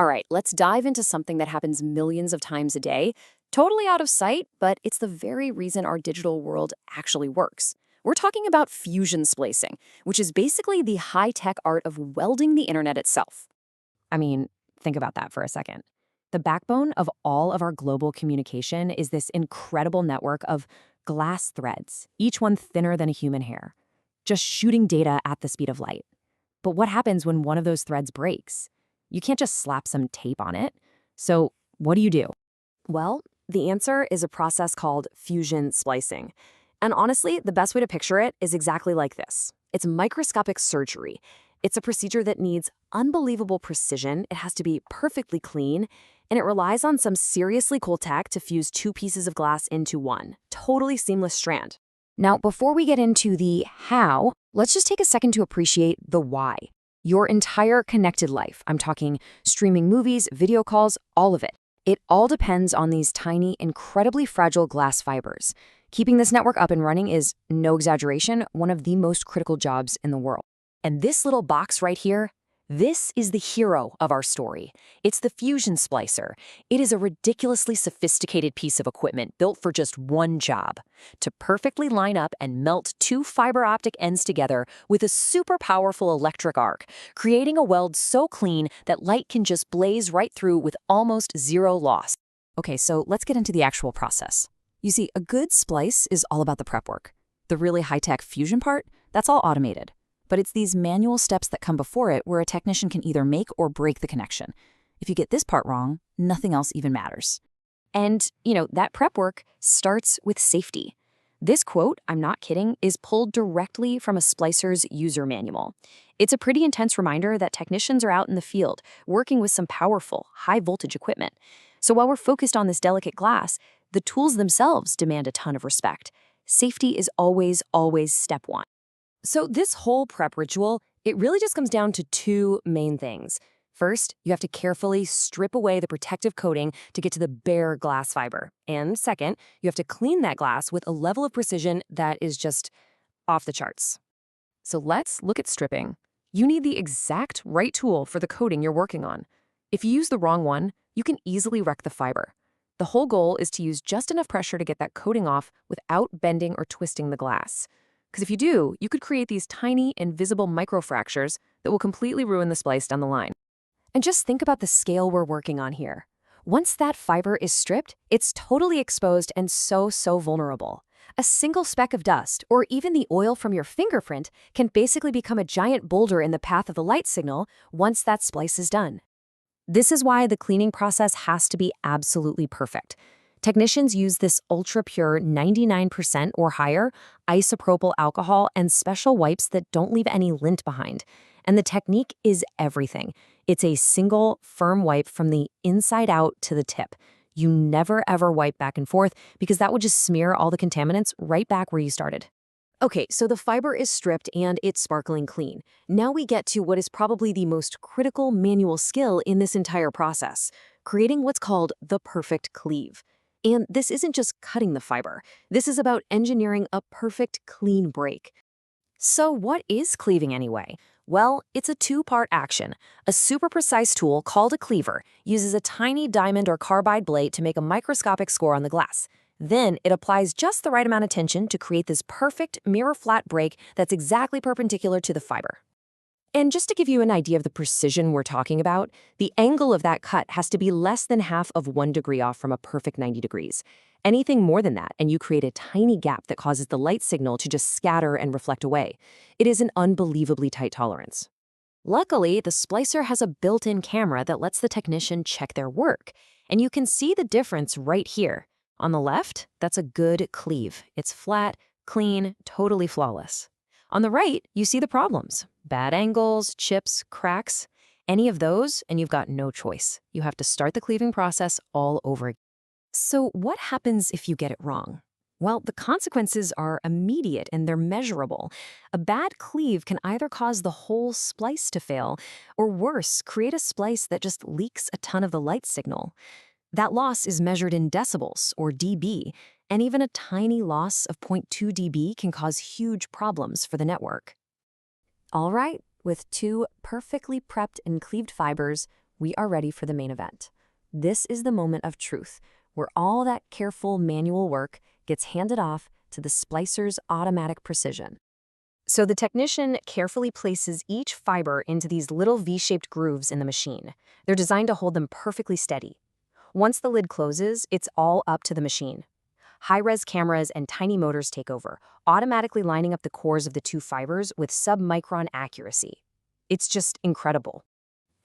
All right, let's dive into something that happens millions of times a day, totally out of sight, but it's the very reason our digital world actually works. We're talking about fusion splicing, which is basically the high-tech art of welding the internet itself. I mean, think about that for a second. The backbone of all of our global communication is this incredible network of glass threads, each one thinner than a human hair, just shooting data at the speed of light. But what happens when one of those threads breaks? You can't just slap some tape on it. So what do you do? Well, the answer is a process called fusion splicing. And honestly, the best way to picture it is exactly like this. It's microscopic surgery. It's a procedure that needs unbelievable precision, it has to be perfectly clean, and it relies on some seriously cool tech to fuse two pieces of glass into one. Totally seamless strand. Now, before we get into the how, let's just take a second to appreciate the why. Your entire connected life, I'm talking streaming movies, video calls, all of it. It all depends on these tiny, incredibly fragile glass fibers. Keeping this network up and running is, no exaggeration, one of the most critical jobs in the world. And this little box right here, this is the hero of our story. It's the fusion splicer. It is a ridiculously sophisticated piece of equipment built for just one job: to perfectly line up and melt two fiber optic ends together with a super powerful electric arc, creating a weld so clean that light can just blaze right through with almost zero loss. Okay, so let's get into the actual process. You see, a good splice is all about the prep work. The really high-tech fusion part, that's all automated. But it's these manual steps that come before it where a technician can either make or break the connection. If you get this part wrong, nothing else even matters. And, that prep work starts with safety. This quote, I'm not kidding, is pulled directly from a splicer's user manual. It's a pretty intense reminder that technicians are out in the field, working with some powerful, high-voltage equipment. So while we're focused on this delicate glass, the tools themselves demand a ton of respect. Safety is always, always step one. So this whole prep ritual, it really just comes down to two main things. First, you have to carefully strip away the protective coating to get to the bare glass fiber. And second, you have to clean that glass with a level of precision that is just off the charts. So let's look at stripping. You need the exact right tool for the coating you're working on. If you use the wrong one, you can easily wreck the fiber. The whole goal is to use just enough pressure to get that coating off without bending or twisting the glass. Because if you do, you could create these tiny, invisible microfractures that will completely ruin the splice down the line. And just think about the scale we're working on here. Once that fiber is stripped, it's totally exposed and so vulnerable. A single speck of dust, or even the oil from your fingerprint, can basically become a giant boulder in the path of the light signal once that splice is done. This is why the cleaning process has to be absolutely perfect. Technicians use this ultra-pure 99% or higher isopropyl alcohol and special wipes that don't leave any lint behind. And the technique is everything. It's a single, firm wipe from the inside out to the tip. You never ever wipe back and forth because that would just smear all the contaminants right back where you started. Okay, so the fiber is stripped and it's sparkling clean. Now we get to what is probably the most critical manual skill in this entire process: creating what's called the perfect cleave. And this isn't just cutting the fiber. This is about engineering a perfect clean break. So what is cleaving anyway? Well, it's a two-part action. A super precise tool called a cleaver uses a tiny diamond or carbide blade to make a microscopic score on the glass. Then it applies just the right amount of tension to create this perfect mirror-flat break that's exactly perpendicular to the fiber. And just to give you an idea of the precision we're talking about, the angle of that cut has to be less than half of 1 degree off from a perfect 90 degrees. Anything more than that, and you create a tiny gap that causes the light signal to just scatter and reflect away. It is an unbelievably tight tolerance. Luckily, the splicer has a built-in camera that lets the technician check their work. And you can see the difference right here. On the left, that's a good cleave. It's flat, clean, totally flawless. On the right, you see the problems: bad angles, chips, cracks. Any of those, and you've got no choice. You have to start the cleaving process all over again. So what happens if you get it wrong? Well, the consequences are immediate and they're measurable. A bad cleave can either cause the whole splice to fail, or worse, create a splice that just leaks a ton of the light signal. That loss is measured in decibels, or dB, and even a tiny loss of 0.2 dB can cause huge problems for the network. All right, with two perfectly prepped and cleaved fibers, we are ready for the main event. This is the moment of truth, where all that careful manual work gets handed off to the splicer's automatic precision. So the technician carefully places each fiber into these little V-shaped grooves in the machine. They're designed to hold them perfectly steady. Once the lid closes, it's all up to the machine. High-res cameras and tiny motors take over, automatically lining up the cores of the two fibers with sub-micron accuracy. It's just incredible.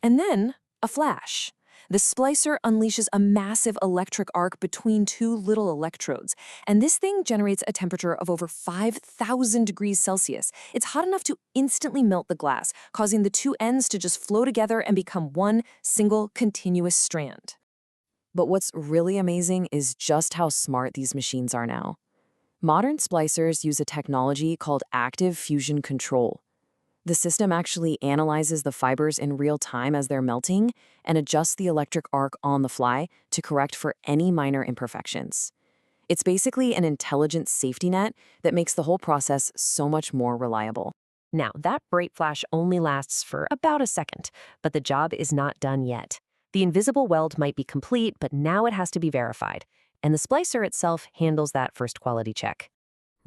And then, a flash. The splicer unleashes a massive electric arc between two little electrodes, and this thing generates a temperature of over 5,000 degrees Celsius. It's hot enough to instantly melt the glass, causing the two ends to just flow together and become one single continuous strand. But what's really amazing is just how smart these machines are now. Modern splicers use a technology called active fusion control. The system actually analyzes the fibers in real time as they're melting and adjusts the electric arc on the fly to correct for any minor imperfections. It's basically an intelligent safety net that makes the whole process so much more reliable. Now, that bright flash only lasts for about a second, but the job is not done yet. The invisible weld might be complete, but now it has to be verified, and the splicer itself handles that first quality check.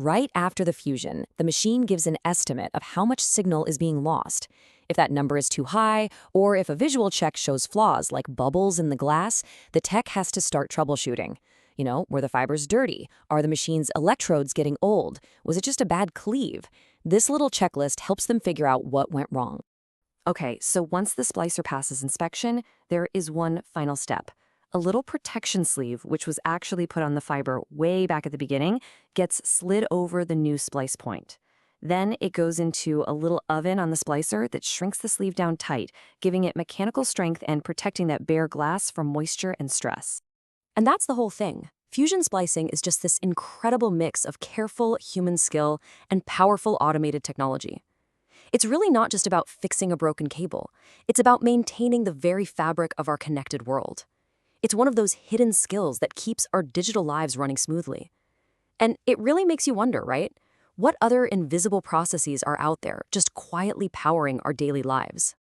Right after the fusion, the machine gives an estimate of how much signal is being lost. If that number is too high, or if a visual check shows flaws like bubbles in the glass, the tech has to start troubleshooting. Were the fibers dirty? Are the machine's electrodes getting old? Was it just a bad cleave? This little checklist helps them figure out what went wrong. Okay, so once the splicer passes inspection, there is one final step. A little protection sleeve, which was actually put on the fiber way back at the beginning, gets slid over the new splice point. Then it goes into a little oven on the splicer that shrinks the sleeve down tight, giving it mechanical strength and protecting that bare glass from moisture and stress. And that's the whole thing. Fusion splicing is just this incredible mix of careful human skill and powerful automated technology. It's really not just about fixing a broken cable. It's about maintaining the very fabric of our connected world. It's one of those hidden skills that keeps our digital lives running smoothly. And it really makes you wonder, right? What other invisible processes are out there just quietly powering our daily lives?